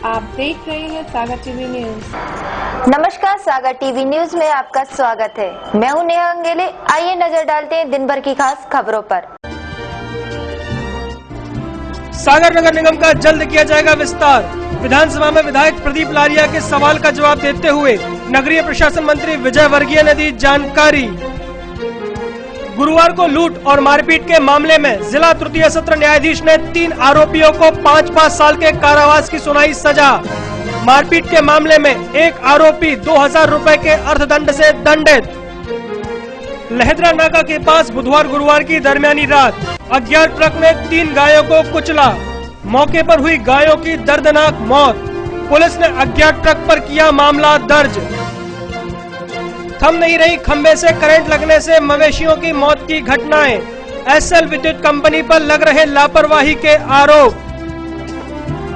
आप देख रहे हैं सागर टीवी न्यूज। नमस्कार, सागर टीवी न्यूज में आपका स्वागत है। मैं हूं नेहा अंगेले। आइए नजर डालते हैं दिन भर की खास खबरों पर। सागर नगर निगम का जल्द किया जाएगा विस्तार। विधानसभा में विधायक प्रदीप लारिया के सवाल का जवाब देते हुए नगरीय प्रशासन मंत्री विजय वर्गीय ने दी जानकारी। गुरुवार को लूट और मारपीट के मामले में जिला तृतीय सत्र न्यायाधीश ने 3 आरोपियों को 5-5 साल के कारावास की सुनाई सजा। मारपीट के मामले में एक आरोपी 2000 रुपए के अर्थदंड से दंडित। लहेद्रा नाका के पास बुधवार गुरुवार की दरमियानी रात अज्ञात ट्रक ने 3 गायों को कुचला। मौके पर हुई गायों की दर्दनाक मौत। पुलिस ने अज्ञात ट्रक पर किया मामला दर्ज। थम नहीं रही खंबे से करंट लगने से मवेशियों की मौत की घटनाएं। एसएल विद्युत कंपनी पर लग रहे लापरवाही के आरोप।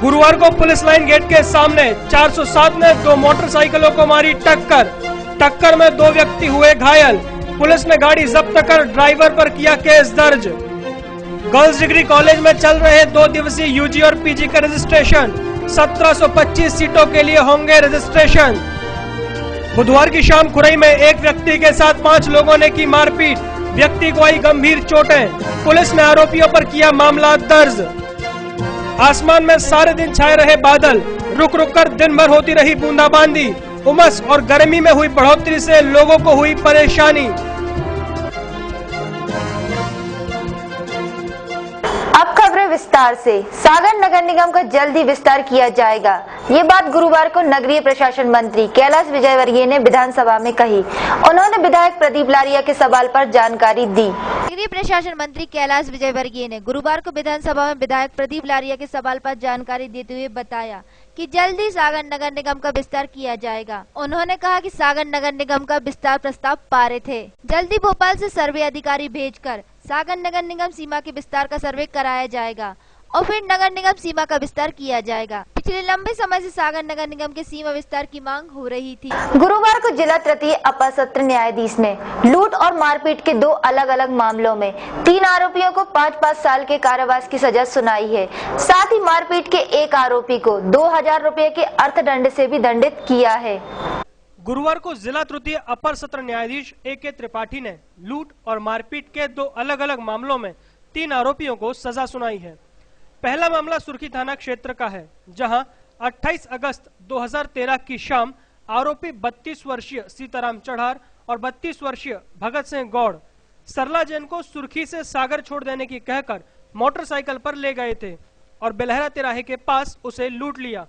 गुरुवार को पुलिस लाइन गेट के सामने 407 ने 2 मोटरसाइकिलों को मारी टक्कर में 2 व्यक्ति हुए घायल। पुलिस ने गाड़ी जब्त कर ड्राइवर पर किया केस दर्ज। गर्ल्स डिग्री कॉलेज में चल रहे 2 दिवसीय यूजी और पीजी का रजिस्ट्रेशन। 1725 सीटों के लिए होंगे रजिस्ट्रेशन। बुधवार की शाम खुरई में एक व्यक्ति के साथ 5 लोगों ने की मारपीट। व्यक्ति को आई गंभीर चोटें। पुलिस ने आरोपियों पर किया मामला दर्ज। आसमान में सारे दिन छाए रहे बादल। रुक रुक कर दिन भर होती रही बूंदाबांदी। उमस और गर्मी में हुई बढ़ोतरी से लोगों को हुई परेशानी। अब खबरें विस्तार से। सागर नगर निगम का जल्द ही विस्तार किया जाएगा। ये बात गुरुवार को नगरीय प्रशासन मंत्री कैलाश विजयवर्गीय ने विधानसभा में कही। उन्होंने विधायक प्रदीप लारिया के सवाल पर जानकारी दी। नगरीय प्रशासन मंत्री कैलाश विजयवर्गीय ने गुरुवार को विधानसभा में विधायक प्रदीप लारिया के सवाल पर जानकारी देते हुए बताया कि जल्द ही सागर नगर निगम का विस्तार किया जाएगा। उन्होंने कहा कि सागर नगर निगम का विस्तार प्रस्ताव पारित है। जल्दी भोपाल से सर्वे अधिकारी भेजकर सागर नगर निगम सीमा के विस्तार का सर्वे कराया जाएगा और फिर नगर निगम सीमा का विस्तार किया जाएगा। पिछले लंबे समय से सागर नगर निगम के सीमा विस्तार की मांग हो रही थी। गुरुवार को जिला तृतीय अपर सत्र न्यायाधीश ने लूट और मारपीट के 2 अलग अलग मामलों में 3 आरोपियों को 5-5 साल के कारावास की सजा सुनाई है। साथ ही मारपीट के एक आरोपी को 2000 रुपए के अर्थदंड से भी दंडित किया है। गुरुवार को जिला तृतीय अपर सत्र न्यायाधीश A.K. त्रिपाठी ने लूट और मारपीट के 2 अलग अलग मामलों में 3 आरोपियों को सजा सुनाई है। पहला मामला सुर्खी थाना क्षेत्र का है, जहां 28 अगस्त 2013 की शाम आरोपी 32 वर्षीय सीताराम चढ़ार और 32 वर्षीय भगत सिंह गौड़ सरला जैन को सुर्खी से सागर छोड़ देने की कहकर मोटरसाइकिल पर ले गए थे और बेलहरा तिराहे के पास उसे लूट लिया।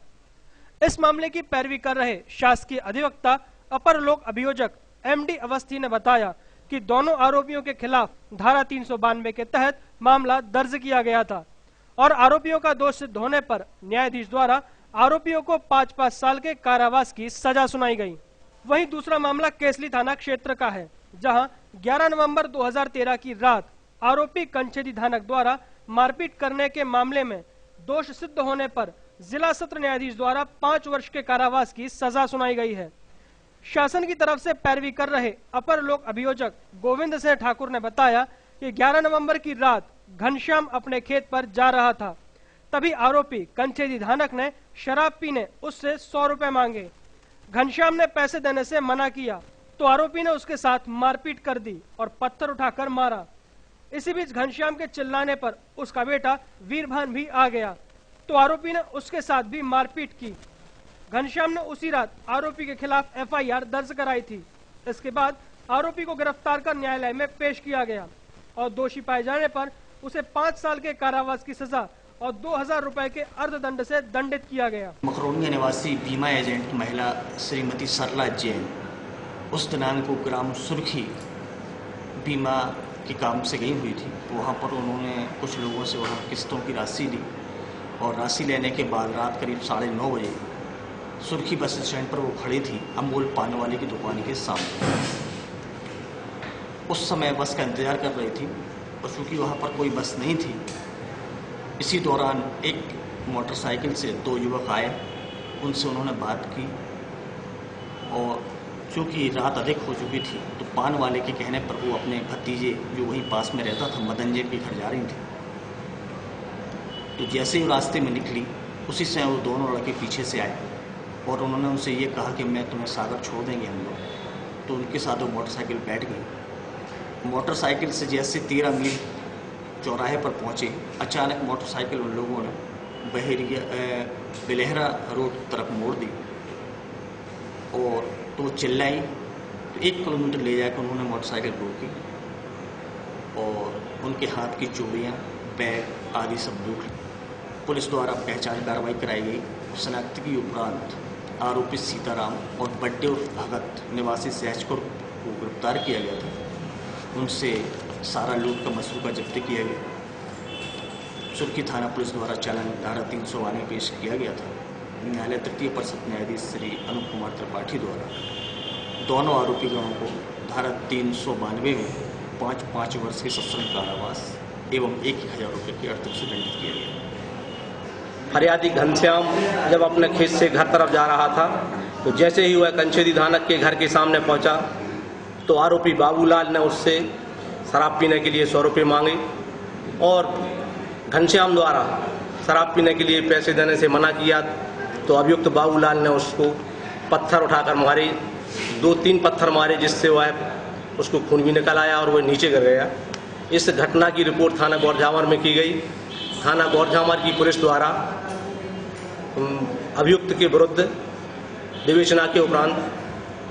इस मामले की पैरवी कर रहे शासकीय अधिवक्ता अपर लोक अभियोजक MD अवस्थी ने बताया कि दोनों आरोपियों के खिलाफ धारा 392 के तहत मामला दर्ज किया गया था और आरोपियों का दोष सिद्ध होने पर न्यायाधीश द्वारा आरोपियों को 5-5 साल के कारावास की सजा सुनाई गई। वहीं दूसरा मामला केसली थाना क्षेत्र का है, जहां 11 नवंबर 2013 की रात आरोपी कंचेदी धानक द्वारा मारपीट करने के मामले में दोष सिद्ध होने पर जिला सत्र न्यायाधीश द्वारा 5 वर्ष के कारावास की सजा सुनाई गई है। शासन की तरफ से पैरवी कर रहे अपर लोक अभियोजक गोविंद सिंह ठाकुर ने बताया कि 11 नवंबर की रात घनश्याम अपने खेत पर जा रहा था, तभी आरोपी कंचेदी धानक ने शराब पीने उससे 100 रुपए मांगे। घनश्याम ने पैसे देने से मना किया तो आरोपी ने उसके साथ मारपीट कर दी और पत्थर उठाकर मारा। इसी बीच घनश्याम के चिल्लाने पर उसका बेटा वीरभान भी आ गया तो आरोपी ने उसके साथ भी मारपीट की। घनश्याम ने उसी रात आरोपी के खिलाफ FIR दर्ज कराई थी। इसके बाद आरोपी को गिरफ्तार कर न्यायालय में पेश किया गया और दोषी पाए जाने पर उसे 5 साल के कारावास की सजा और 2000 रुपए के अर्थदंड से दंडित किया गया। मखरौनिया निवासी बीमा एजेंट महिला श्रीमती सरला जैन उस दिनांक को ग्राम सुर्खी बीमा के काम से गई हुई थी। वहाँ पर उन्होंने कुछ लोगों से वहाँ किस्तों की राशि ली और राशि लेने के बाद रात करीब 9:30 बजे सुर्खी बस स्टैंड पर वो खड़ी थी अमूल पान वाले की दुकान के सामने। उस समय बस का इंतजार कर रही थी और चूँकि वहाँ पर कोई बस नहीं थी, इसी दौरान एक मोटरसाइकिल से 2 युवक आए। उनसे उन्होंने बात की और चूँकि रात अधिक हो चुकी थी तो पान वाले के कहने पर वो अपने भतीजे जो वहीं पास में रहता था मदन जी के घर जा रही थी। तो जैसे ही रास्ते में निकली उसी से वो दोनों लड़के पीछे से आए और उन्होंने उनसे ये कहा कि मैं तुम्हें सागर छोड़ देंगे हम लोग। तो उनके साथ वो मोटरसाइकिल बैठ गई। मोटरसाइकिल से जैसे 13 मील चौराहे पर पहुँचे, अचानक मोटरसाइकिल उन लोगों ने बिलेहरा रोड तरफ मोड़ दी और तो वो चिल्लाई। तो 1 किलोमीटर ले जाकर उन्होंने मोटरसाइकिल रोकी और उनके हाथ की चूड़ियाँ, बैग आदि सब लूट ली। पुलिस द्वारा पहचान कार्रवाई कराई गई। शनाख्त के उपरांत आरोपी सीताराम और बड्डे उर्फ भगत निवासी सहजपुर को गिरफ्तार किया गया था। उनसे सारा लूट का मसरूका जब्त किया गया। सुर्खी थाना पुलिस द्वारा चालान धारा 392 पेश किया गया था। न्यायालय तृतीय परिषद न्यायाधीश श्री अनुप कुमार त्रिपाठी द्वारा दोनों आरोपियों को धारा 392 में 5 वर्ष के सश्रम कारावास एवं 1,000 रुपये के अर्थदंड से दंडित किया गया। फरियादी घनश्याम जब अपने खेत से घर तरफ जा रहा था तो जैसे ही वह कंचेदी धानक के घर के सामने पहुंचा तो आरोपी बाबूलाल ने उससे शराब पीने के लिए 100 रुपये मांगे और घनश्याम द्वारा शराब पीने के लिए पैसे देने से मना किया तो अभियुक्त बाबूलाल ने उसको पत्थर उठाकर मारे। 2-3 पत्थर मारे जिससे वह उसको खून भी निकल आया और वह नीचे गिर गया। इस घटना की रिपोर्ट थाना गौरझामर में की गई। थाना गौरझामर की पुलिस द्वारा अभियुक्त के विरुद्ध विवेचना के उपरांत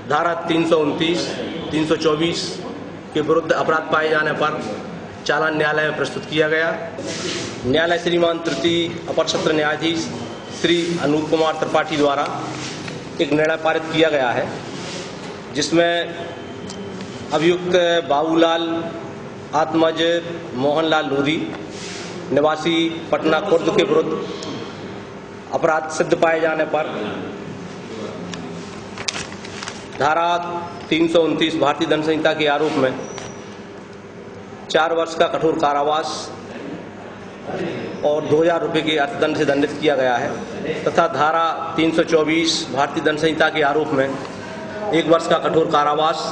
धारा 329, 324 के विरुद्ध अपराध पाए जाने पर चालान न्यायालय में प्रस्तुत किया गया। न्यायालय श्रीमान तृतीय अपर सत्र न्यायाधीश श्री अनूप कुमार त्रिपाठी द्वारा एक निर्णय पारित किया गया है जिसमें अभियुक्त बाबूलाल आत्मज मोहनलाल लोधी निवासी पटना खुर्द के विरुद्ध अपराध सिद्ध पाए जाने पर धारा 329 भारतीय दंड संहिता के आरोप में 4 वर्ष का कठोर कारावास और 2,000 रुपये के अर्थदंड से दंडित किया गया है तथा धारा 324 भारतीय दंड संहिता के आरोप में 1 वर्ष का कठोर कारावास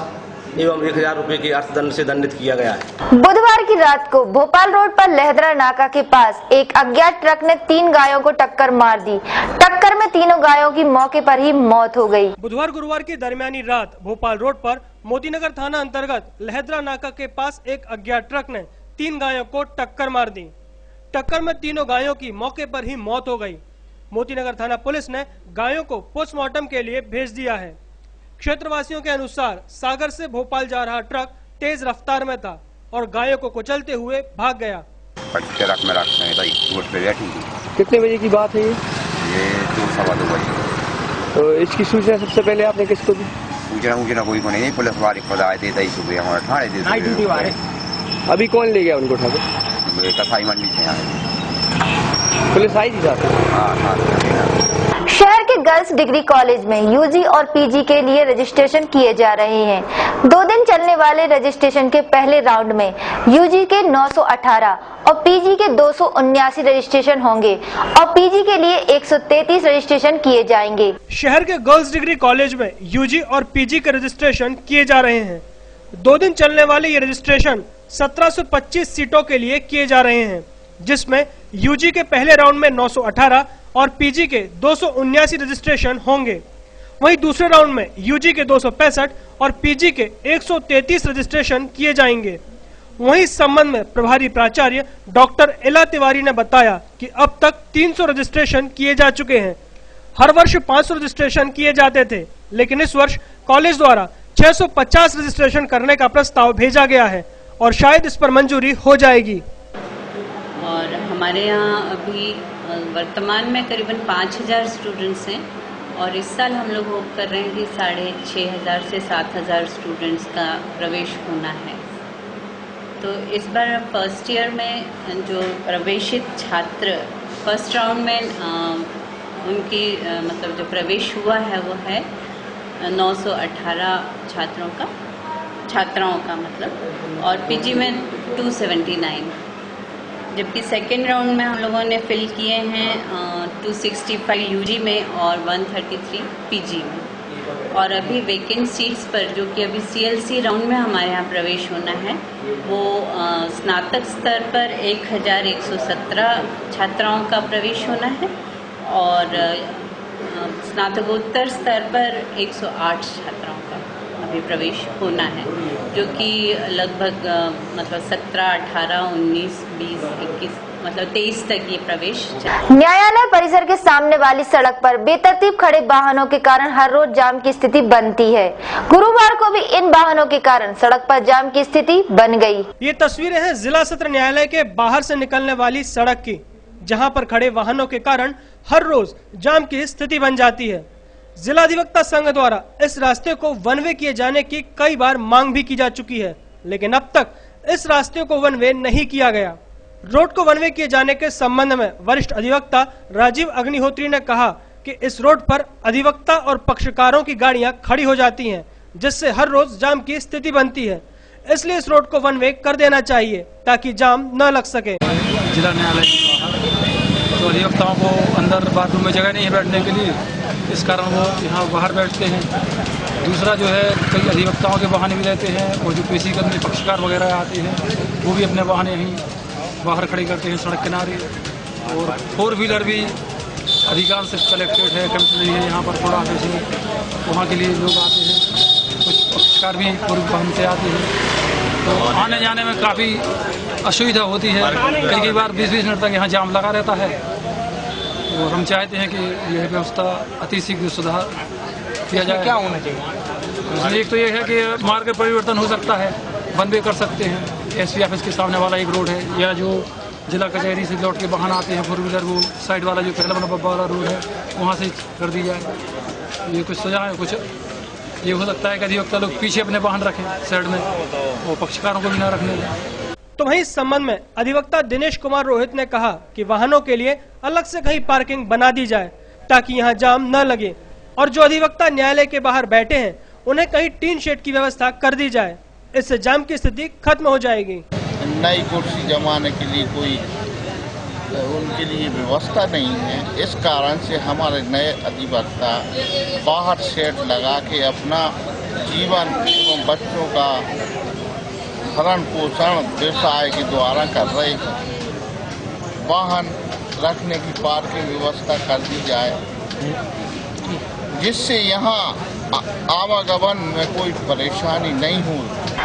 एवं 1,000 रुपये के अर्थदंड से दंडित किया गया है। बुधवार की रात को भोपाल रोड पर लहदरा नाका के पास एक अज्ञात ट्रक ने 3 गायों को टक्कर मार दी। टक्कर में तीनों गायों की मौके पर ही मौत हो गई। बुधवार गुरुवार की दरमियानी रात भोपाल रोड पर मोतीनगर थाना अंतर्गत लहदरा नाका के पास एक अज्ञात ट्रक ने 3 गायों को टक्कर मार दी। टक्कर में तीनों गायों की मौके पर ही मौत हो गई। मोतीनगर थाना पुलिस ने गायों को पोस्टमार्टम के लिए भेज दिया है। क्षेत्रवासियों के अनुसार सागर से भोपाल जा रहा ट्रक तेज रफ्तार में था और गायों को कुचलते हुए भाग गया। ट्रक में रखते हैं रोड पे बैठी थी। कितने बजे की बात है ये 2-2 बजे। तो इसकी सूचना सबसे पहले आपने किसको दी? सूचना कोई को नहीं, पुलिस वाले खुद आए थे। तई सुबह हमारे थाने थे। अभी कौन ले गया उनको उठाकर? कसाई मंडी से आए। पुलिस आई थी साथ? हाँ। शहर के गर्ल्स डिग्री कॉलेज में यूजी और पीजी के लिए रजिस्ट्रेशन किए जा रहे हैं। 2 दिन चलने वाले रजिस्ट्रेशन के पहले राउंड में यूजी के 918 और पीजी के 279 रजिस्ट्रेशन होंगे और पीजी के लिए 133 रजिस्ट्रेशन किए जाएंगे। शहर के गर्ल्स डिग्री कॉलेज में यूजी और पीजी के रजिस्ट्रेशन किए जा रहे हैं। 2 दिन चलने वाले ये रजिस्ट्रेशन 1725 सीटों के लिए किए जा रहे हैं, जिसमें यूजी के पहले राउंड में 918 और पीजी के 279 रजिस्ट्रेशन होंगे। वहीं दूसरे राउंड में यूजी के 265 और पीजी के 133 रजिस्ट्रेशन किए जाएंगे। वहीं इस संबंध में प्रभारी प्राचार्य डॉक्टर एला तिवारी ने बताया कि अब तक 300 रजिस्ट्रेशन किए जा चुके हैं। हर वर्ष 500 रजिस्ट्रेशन किए जाते थे, लेकिन इस वर्ष कॉलेज द्वारा 650 रजिस्ट्रेशन करने का प्रस्ताव भेजा गया है और शायद इस पर मंजूरी हो जाएगी। और हमारे यहाँ अभी वर्तमान में करीबन 5,000 स्टूडेंट्स हैं और इस साल हम लोग होप कर रहे हैं कि 6,500 से 7,000 स्टूडेंट्स का प्रवेश होना है। तो इस बार फर्स्ट ईयर में जो प्रवेशित छात्र फर्स्ट राउंड में उनकी मतलब जो प्रवेश हुआ है वो है 918 छात्राओं का मतलब, और पीजी में 279, जबकि सेकेंड राउंड में हम लोगों ने फिल किए हैं 265 यूजी में और 133 पीजी में। और अभी वेकेंट सीट्स पर जो कि अभी सीएलसी राउंड में हमारे यहाँ प्रवेश होना है वो स्नातक स्तर पर 1,117 छात्राओं का प्रवेश होना है और स्नातकोत्तर स्तर पर 108 छात्राओं का अभी प्रवेश होना है, जो कि लगभग मतलब 17, 18, 19, 20, 21 मतलब 23 तक ये प्रवेश। न्यायालय परिसर के सामने वाली सड़क पर बेतरतीब खड़े वाहनों के कारण हर रोज जाम की स्थिति बनती है। गुरुवार को भी इन वाहनों के कारण सड़क पर जाम की स्थिति बन गई। ये तस्वीरें हैं जिला सत्र न्यायालय के बाहर से निकलने वाली सड़क की, जहां पर खड़े वाहनों के कारण हर रोज जाम की स्थिति बन जाती है। जिला अधिवक्ता संघ द्वारा इस रास्ते को वन वे किए जाने की कई बार मांग भी की जा चुकी है, लेकिन अब तक इस रास्ते को वन वे नहीं किया गया। रोड को वन वे किए जाने के संबंध में वरिष्ठ अधिवक्ता राजीव अग्निहोत्री ने कहा कि इस रोड पर अधिवक्ता और पक्षकारों की गाड़ियां खड़ी हो जाती हैं, जिससे हर रोज जाम की स्थिति बनती है। इसलिए इस रोड को वन वे कर देना चाहिए ताकि जाम न लग सके। जिला न्यायालय तो अधिवक्ताओं को अंदर बाथरूम में जगह नहीं है बैठने के लिए, इस कारण वो यहाँ बाहर बैठते हैं। दूसरा जो है, कई अधिवक्ताओं के वाहन भी रहते हैं और जो पेशी करने पक्षकार वगैरह आते हैं वो भी अपने वाहन यहीं बाहर खड़े करते हैं सड़क किनारे। और 4 व्हीलर भी अधिकांश कलेक्ट्रेट है, कमिश्नरी है, यहाँ पर थोड़ा ऑफिस है, वहाँ के लिए लोग आते हैं। कुछ पक्षकार भी पूर्व वाहन से आते हैं, तो आने जाने में काफ़ी असुविधा होती है। कई बार 20-20 मिनट तक यहाँ जाम लगा रहता है। और हम चाहते हैं कि यह व्यवस्था अति शीघ्र सुधार किया जाए। क्या होना चाहिए? एक तो ये है कि मार्ग परिवर्तन हो सकता है, वन वे कर सकते हैं। एसपी ऑफिस के सामने वाला एक रोड है, या जो जिला कचहरी से लौट के वाहन आते हैं 4 व्हीलर, वो साइड वाला जो पहला बना वाला रोड है वहाँ से कर दी जाए। ये कुछ सुझाव है। कुछ ये हो सकता है कि अधिवक्ता लोग पीछे अपने वाहन रखें साइड में, और पक्षकारों को भी न रखने दें। तो वहीं इस संबंध में अधिवक्ता दिनेश कुमार रोहित ने कहा कि वाहनों के लिए अलग से कहीं पार्किंग बना दी जाए ताकि यहां जाम न लगे, और जो अधिवक्ता न्यायालय के बाहर बैठे हैं उन्हें कहीं टीन शेड की व्यवस्था कर दी जाए। इससे जाम की स्थिति खत्म हो जाएगी। नई कुर्सी जमाने के लिए कोई उनके लिए व्यवस्था नहीं है। इस कारण से हमारे नए अधिवक्ता बाहर शेड लगा के अपना जीवन एवं बच्चों का भरण पोषण व्यवसाय के द्वारा कर रहे हैं। वाहन रखने की पार्किंग व्यवस्था कर दी जाए, जिससे यहाँ आवागमन में कोई परेशानी नहीं हो।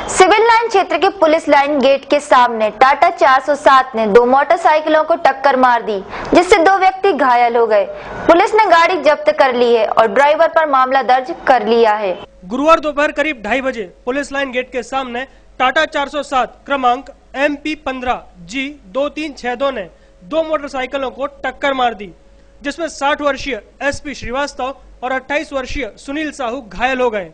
सिविल लाइन क्षेत्र के पुलिस लाइन गेट के सामने टाटा 407 ने 2 मोटरसाइकिलों को टक्कर मार दी, जिससे 2 व्यक्ति घायल हो गए। पुलिस ने गाड़ी जब्त कर ली है और ड्राइवर पर मामला दर्ज कर लिया है। गुरुवार दोपहर करीब 2:30 बजे पुलिस लाइन गेट के सामने टाटा 407 क्रमांक MP15G2362 ने 2 मोटरसाइकिलों को टक्कर मार दी, जिसमें 60 वर्षीय एसपी श्रीवास्तव और 28 वर्षीय सुनील साहू घायल हो गए।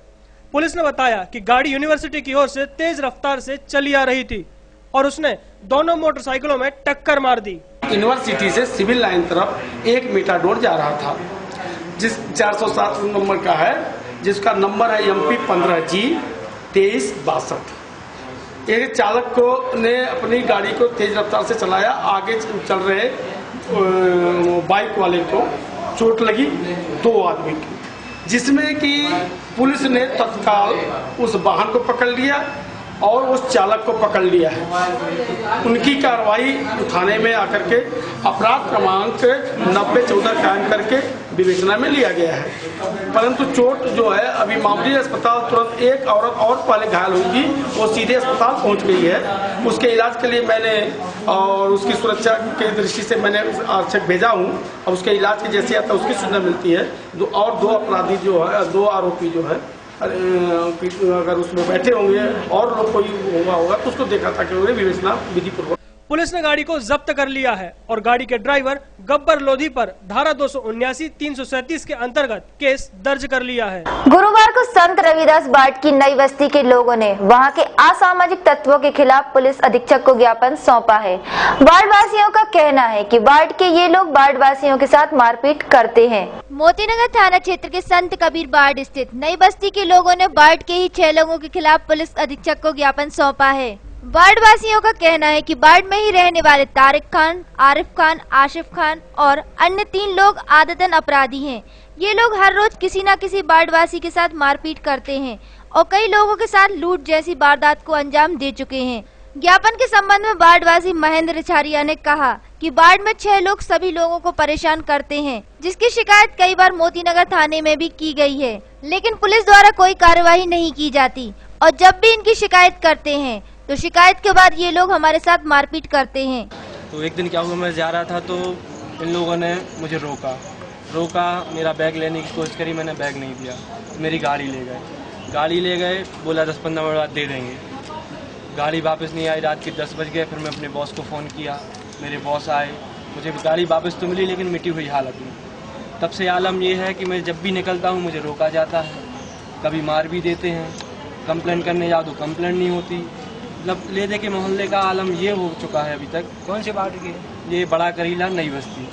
पुलिस ने बताया कि गाड़ी यूनिवर्सिटी की ओर से तेज रफ्तार से चली आ रही थी और उसने दोनों मोटरसाइकिलों में टक्कर मार दी। यूनिवर्सिटी से सिविल लाइन तरफ एक मेटाडोर जा रहा था, जिस 407 नंबर का है, जिसका नंबर है MP15G2362। एक चालक को ने अपनी गाड़ी को तेज रफ्तार से चलाया, आगे चल रहे बाइक वाले को चोट लगी 2 आदमी की, जिसमें कि पुलिस ने तत्काल उस वाहन को पकड़ लिया और उस चालक को पकड़ लिया है। उनकी कार्रवाई थाने में आकर के अपराध क्रमांक 9014 कायम करके विवेचना में लिया गया है। परंतु चोट जो है, अभी मामूली अस्पताल तुरंत एक औरत और पहले घायल हुई थी, वो सीधे अस्पताल पहुंच गई है। उसके इलाज के लिए मैंने और उसकी सुरक्षा के दृष्टि से मैंने आरक्षक भेजा हूँ, और उसके इलाज की जैसे आता उसकी सूचना मिलती है। और 2 अपराधी जो है, 2 आरोपी जो है, अगर उसमें बैठे होंगे और लोग कोई होगा तो उसको देखा था कि विवेचना विधि पूर्वक। पुलिस ने गाड़ी को जब्त कर लिया है और गाड़ी के ड्राइवर गब्बर लोधी पर धारा 279, 337 के अंतर्गत केस दर्ज कर लिया है। गुरुवार को संत रविदास बाट की नई बस्ती के लोगों ने वहां के असामाजिक तत्वों के खिलाफ पुलिस अधीक्षक को ज्ञापन सौंपा है। बाढ़ वासियों का कहना है कि बाढ़ के ये लोग बाढ़ वासियों के साथ मारपीट करते हैं। मोतीनगर थाना क्षेत्र के संत कबीर बाढ़ स्थित नई बस्ती के लोगों ने बाढ़ के ही 6 लोगों के खिलाफ पुलिस अधीक्षक को ज्ञापन सौंपा है। बाढ़ वासियों का कहना है कि बाढ़ में ही रहने वाले तारिक खान, आरिफ खान, आशिफ खान और अन्य 3 लोग आदतन अपराधी हैं। ये लोग हर रोज किसी न किसी बाढ़ वासी के साथ मारपीट करते हैं और कई लोगों के साथ लूट जैसी वारदात को अंजाम दे चुके हैं। ज्ञापन के संबंध में बाढ़ वासी महेंद्र रिछारिया ने कहा कि कि वार्ड में 6 लोग सभी लोगों को परेशान करते हैं, जिसकी शिकायत कई बार मोतीनगर थाने में भी की गई है, लेकिन पुलिस द्वारा कोई कार्यवाही नहीं की जाती और जब भी इनकी शिकायत करते हैं तो शिकायत के बाद ये लोग हमारे साथ मारपीट करते हैं। तो एक दिन क्या हुआ, मैं जा रहा था तो इन लोगों ने मुझे रोका, मेरा बैग लेने की कोशिश करी, मैंने बैग नहीं दिया, मेरी गाड़ी ले गए, बोला 10-15 मिनट बाद दे देंगे। गाड़ी वापस नहीं आई, रात के 10 बज गए। फिर मैं अपने बॉस को फ़ोन किया, मेरे बॉस आए, मुझे गाड़ी वापस तो मिली लेकिन मिटी हुई हालत में। तब से आलम ये है कि मैं जब भी निकलता हूँ मुझे रोका जाता है, कभी मार भी देते हैं, कंप्लेन करने जाओ तो कंप्लेन नहीं होती। मतलब ले दे के मोहल्ले का आलम ये हो चुका है अभी तक। कौन से वार्ड के? ये बड़ा करीला, नई बस्ती।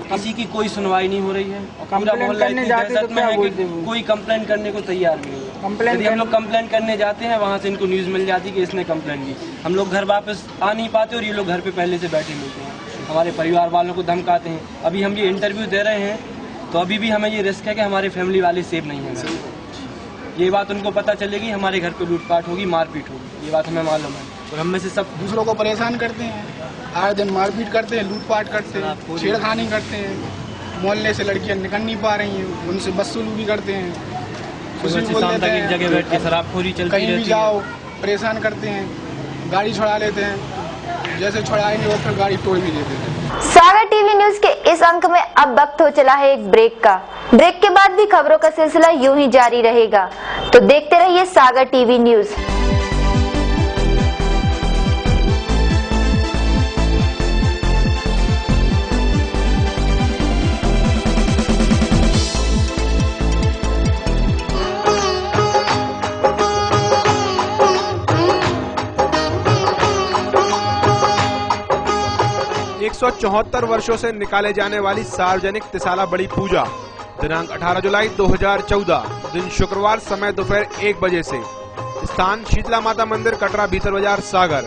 किसी की कोई सुनवाई नहीं हो रही है और पूरा मोहल्ला इतनी दहशत में है कि कोई कंप्लेन करने को तैयार नहीं है। यदि हम लोग कंप्लेन करने जाते हैं वहाँ से इनको न्यूज़ मिल जाती है कि इसने कंप्लेन की, हम लोग घर वापस आ नहीं पाते और ये लोग घर पे पहले से बैठे मिलते हैं, हमारे परिवार वालों को धमकाते हैं। अभी हम ये इंटरव्यू दे रहे हैं तो अभी भी हमें ये रिस्क है कि हमारे फैमिली वाले सेफ नहीं हैं। ये बात उनको पता चलेगी, हमारे घर पे लूटपाट होगी, मारपीट होगी, ये बात हमें मालूम है। और हम में से सब दूसरों को परेशान करते हैं, आए दिन मारपीट करते हैं, लूटपाट करते हैं, छेड़खानी करते हैं। मोहल्ले से लड़कियां निकल नहीं पा रही हैं, उनसे बदसलूकी करते हैं, शाम तक एक जगह बैठ के शराबखोरी चलती रहती है। कहीं भी जाओ परेशान करते हैं, गाड़ी छुड़ा लेते हैं, जैसे छुड़ाएंगे वो फिर गाड़ी तोड़ भी देते हैं। सागर टीवी न्यूज के इस अंक में अब वक्त हो चला है एक ब्रेक का। ब्रेक के बाद भी खबरों का सिलसिला यूं ही जारी रहेगा, तो देखते रहिए सागर टीवी न्यूज। एक 174 वर्षों से निकाले जाने वाली सार्वजनिक तिसाला बड़ी पूजा दिनांक 18 जुलाई 2014 दिन शुक्रवार समय दोपहर 1 बजे से। स्थान शीतला माता मंदिर, कटरा, भीतर बाजार, सागर।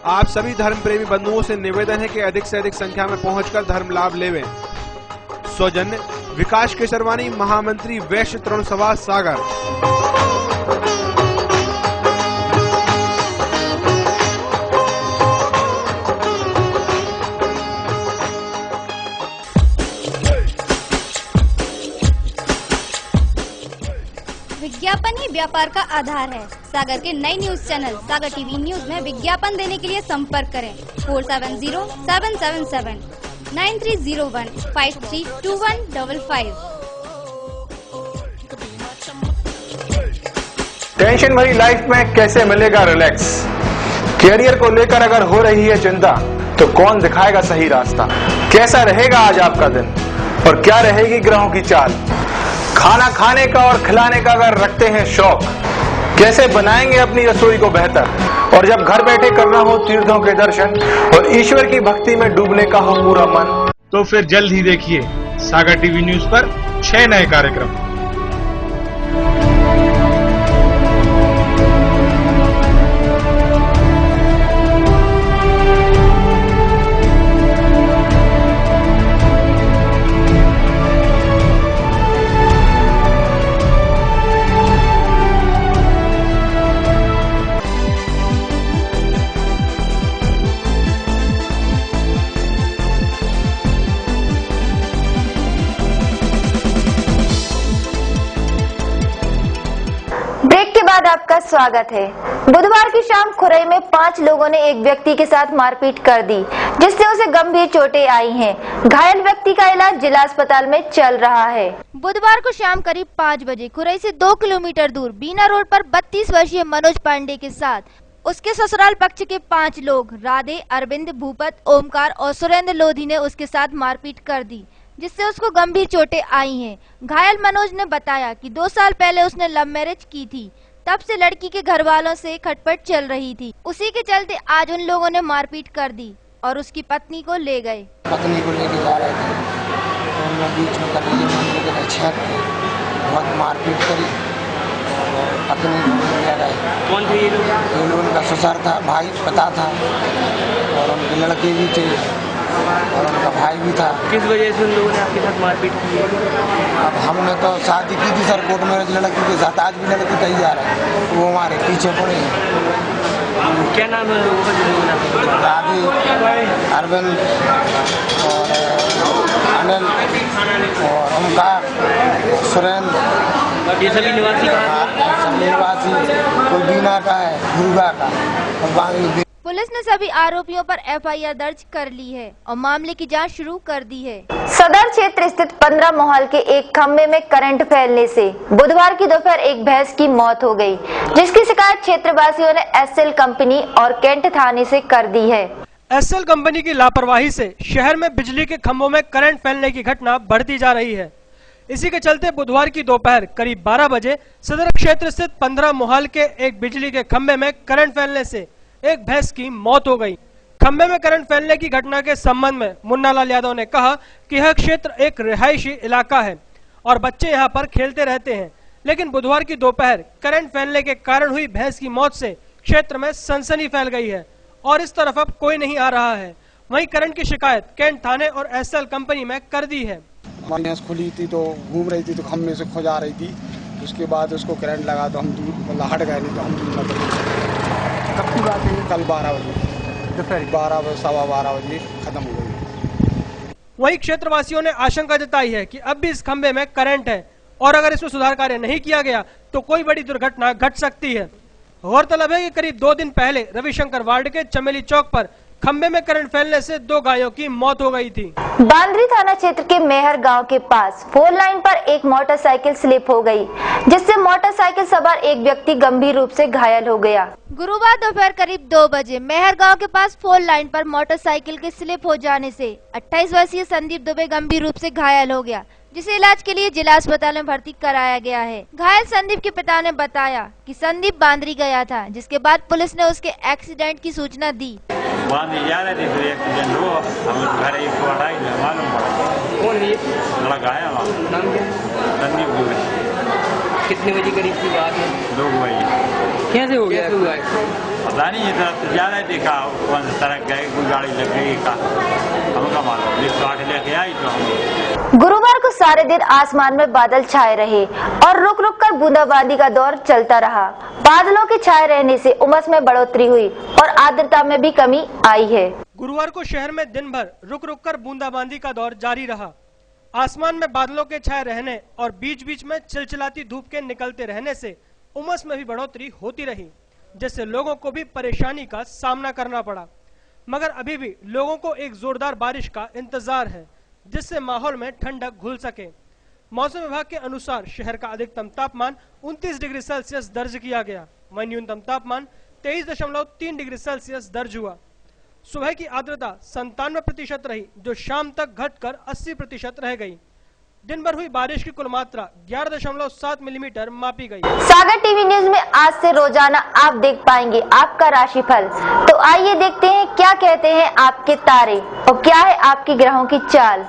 आप सभी धर्म प्रेमी बंधुओं से निवेदन है कि अधिक से अधिक संख्या में पहुंचकर धर्म लाभ लेवें। सौजन्य विकास केसरवानी, महामंत्री वैश्य तरुण सभा, सागर। विज्ञापन ही व्यापार का आधार है। सागर के नई न्यूज चैनल सागर टीवी न्यूज में विज्ञापन देने के लिए संपर्क करें 4707779301532155। टेंशन भरी लाइफ में कैसे मिलेगा रिलैक्स? कैरियर को लेकर अगर हो रही है चिंता तो कौन दिखाएगा सही रास्ता? कैसा रहेगा आज आपका दिन और क्या रहेगी ग्रहों की चाल? खाना खाने का और खिलाने का अगर रखते हैं शौक, कैसे बनाएंगे अपनी रसोई को बेहतर? और जब घर बैठे करना हो तीर्थों के दर्शन और ईश्वर की भक्ति में डूबने का हो पूरा मन, तो फिर जल्द ही देखिए सागर टीवी न्यूज पर 6 नए कार्यक्रम। आपका स्वागत है। बुधवार की शाम खुरई में 5 लोगों ने एक व्यक्ति के साथ मारपीट कर दी, जिससे उसे गंभीर चोटें आई हैं। घायल व्यक्ति का इलाज जिला अस्पताल में चल रहा है। बुधवार को शाम करीब 5 बजे खुरई से 2 किलोमीटर दूर बीना रोड पर 32 वर्षीय मनोज पांडे के साथ उसके ससुराल पक्ष के 5 लोग राधे, अरविंद, भूपत, ओमकार और सुरेंद्र लोधी ने उसके साथ मारपीट कर दी, जिससे उसको गंभीर चोटें आई हैं। घायल मनोज ने बताया कि 2 साल पहले उसने लव मैरिज की थी, तब से लड़की के घर वालों से खटपट चल रही थी। उसी के चलते आज उन लोगों ने मारपीट कर दी और उसकी पत्नी को ले गए। पत्नी को लेके जा रहे थे तो उन्होंने बीच में करेले मंदिर के छत पे बहुत मारपीट करी और पत्नी को ले गए। कौन थे ये लोग? ये लोग उनका ससुर था, भाई पता था और उनके लड़के भी थे और उनका भाई भी था। किस वजह से उन लोगों ने आपके साथ मारपीट की है? अब हमने तो शादी की थी सर कोर्ट मैरिज लड़की के साथ, आज भी लड़की तैयार है, वो हमारे पीछे पड़े हैं। क्या नाम है लोगों का जो राधे, अरविंद और अनिल और ओमकार, सुरेंद्र, ये सभी निवासी सभी निवासी, कोई बीना का है, दुर्गा का और बाकी। पुलिस ने सभी आरोपियों पर एफआईआर दर्ज कर ली है और मामले की जांच शुरू कर दी है। सदर क्षेत्र स्थित 15 मोहल के एक खंभे में करंट फैलने से बुधवार की दोपहर एक भैंस की मौत हो गई, जिसकी शिकायत क्षेत्रवासियों ने एसएल कंपनी और कैंट थाने से कर दी है। एसएल कंपनी की लापरवाही से शहर में बिजली के खंभों में करंट फैलने की घटना बढ़ती जा रही है। इसी के चलते बुधवार की दोपहर करीब 12 बजे सदर क्षेत्र स्थित 15 मोहल के एक बिजली के खंभे में करंट फैलने से एक भैंस की मौत हो गई। खंभे में करंट फैलने की घटना के संबंध में मुन्ना लाल यादव ने कहा कि यह क्षेत्र एक रिहायशी इलाका है और बच्चे यहां पर खेलते रहते हैं, लेकिन बुधवार की दोपहर करंट फैलने के कारण हुई भैंस की मौत से क्षेत्र में सनसनी फैल गई है और इस तरफ अब कोई नहीं आ रहा है। वहीं करंट की शिकायत कैंट थाने और एसएल कंपनी में कर दी है। हमारी भैंस खुली थी तो घूम रही थी तो खंभे से खो जा रही थी, उसके बाद उसको करंट लगा तो हम दूर हट गए, नहीं तो हम दूर। कब की बात है? कल 12 बजे, दोपहर 12 बजे, 12:15 बजे खत्म हो गई। वहीं क्षेत्रवासियों ने आशंका जताई है कि अब भी इस खंभे में करंट है और अगर इसमें सुधार कार्य नहीं किया गया तो कोई बड़ी दुर्घटना घट सकती है। गौरतलब है कि करीब 2 दिन पहले रविशंकर वार्ड के चमेली चौक पर खंभे में करंट फैलने से 2 गायों की मौत हो गई थी। बांद्री थाना क्षेत्र के मेहर गांव के पास 4 लाइन पर एक मोटरसाइकिल स्लिप हो गई, जिससे मोटरसाइकिल सवार एक व्यक्ति गंभीर रूप से घायल हो गया। गुरुवार दोपहर करीब 2 बजे मेहर गांव के पास 4 लाइन पर मोटरसाइकिल के स्लिप हो जाने से 28 वर्षीय संदीप दुबे गंभीर रूप से घायल हो गया, जिसे इलाज के लिए जिला अस्पताल में भर्ती कराया गया है। घायल संदीप के पिता ने बताया कि संदीप बांद्री गया था, जिसके बाद पुलिस ने उसके एक्सीडेंट की सूचना दी। बांद्री जा रहे थे तो एक्सीडेंट हुआ, हम घर एक पढ़ाई में मालूम पड़ा। कौन है? लड़का है वहाँ। नाम क्या? संदीप दुबे। कितने बजे करीब की बात है? 2 बजे। कैसे हो गया? पता नहीं, इधर जा रहे थे, कौन सा सड़क गए, कोई गाड़ी लग गई, हमका मालूम 108 लेके आई तो हम। गुरुवार को सारे दिन आसमान में बादल छाए रहे और रुक रुक कर बूंदाबांदी का दौर चलता रहा। बादलों के छाए रहने से उमस में बढ़ोतरी हुई और आर्द्रता में भी कमी आई है। गुरुवार को शहर में दिन भर रुक रुक कर बूंदाबांदी का दौर जारी रहा। आसमान में बादलों के छाए रहने और बीच बीच में चिलचिलाती धूप के निकलते रहने से उमस में भी बढ़ोतरी होती रही, जिससे लोगों को भी परेशानी का सामना करना पड़ा। मगर अभी भी लोगों को एक जोरदार बारिश का इंतजार है, जिससे माहौल में ठंडक घुल सके। मौसम विभाग के अनुसार शहर का अधिकतम तापमान 29 डिग्री सेल्सियस दर्ज किया गया, वहीं न्यूनतम तापमान 23.3 डिग्री सेल्सियस दर्ज हुआ। सुबह की आर्द्रता 97% रही, जो शाम तक घटकर 80% रह गई। दिन भर हुई बारिश की कुल मात्रा 11.7 मिलीमीटर मापी गई। सागर टीवी न्यूज में आज से रोजाना आप देख पाएंगे आपका राशिफल। तो आइए देखते हैं क्या कहते हैं आपके तारे और क्या है आपके ग्रहों की चाल।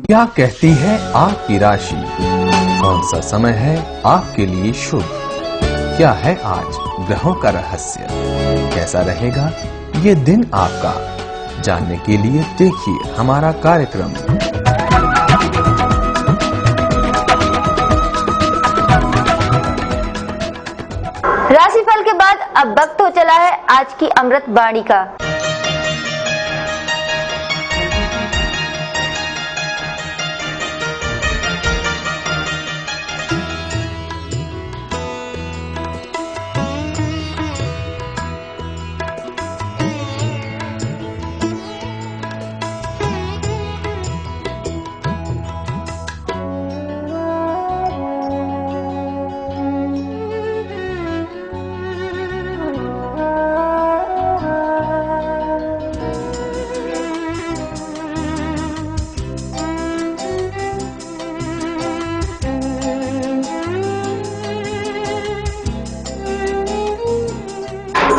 क्या कहती है आपकी राशि? कौन सा समय है आपके लिए शुभ? क्या है आज ग्रहों का रहस्य? कैसा रहेगा ये दिन आपका? जानने के लिए देखिए हमारा कार्यक्रम। राशिफल के बाद अब वक्त हो चला है आज की अमृत वाणी का।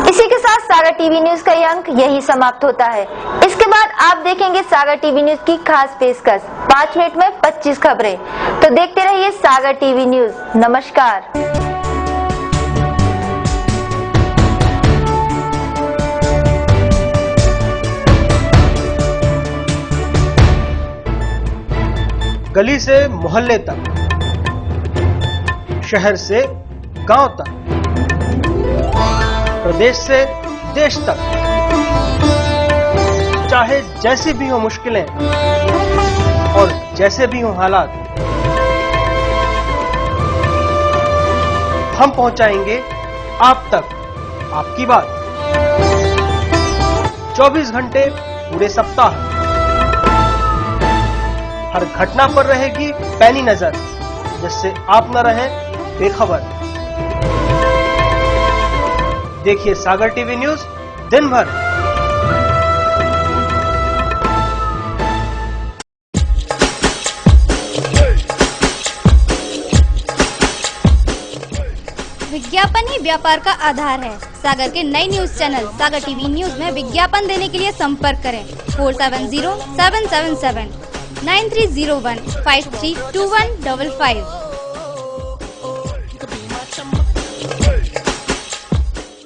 इसी के साथ सागर टीवी न्यूज का ये अंक यही समाप्त होता है। इसके बाद आप देखेंगे सागर टीवी न्यूज की खास पेशकश 5 मिनट में 25 खबरें। तो देखते रहिए सागर टीवी न्यूज। नमस्कार। गली से मोहल्ले तक, शहर से गांव तक, प्रदेश से देश तक, चाहे जैसी भी हो मुश्किलें और जैसे भी हो हालात, हम पहुंचाएंगे आप तक आपकी बात। 24 घंटे पूरे सप्ताह, हर घटना पर रहेगी पैनी नजर, जिससे आप न रहें बेखबर। देखिए सागर टीवी न्यूज दिन भर। विज्ञापन ही व्यापार का आधार है। सागर के नए न्यूज चैनल सागर टीवी न्यूज में विज्ञापन देने के लिए संपर्क करें 470777 9301 532155।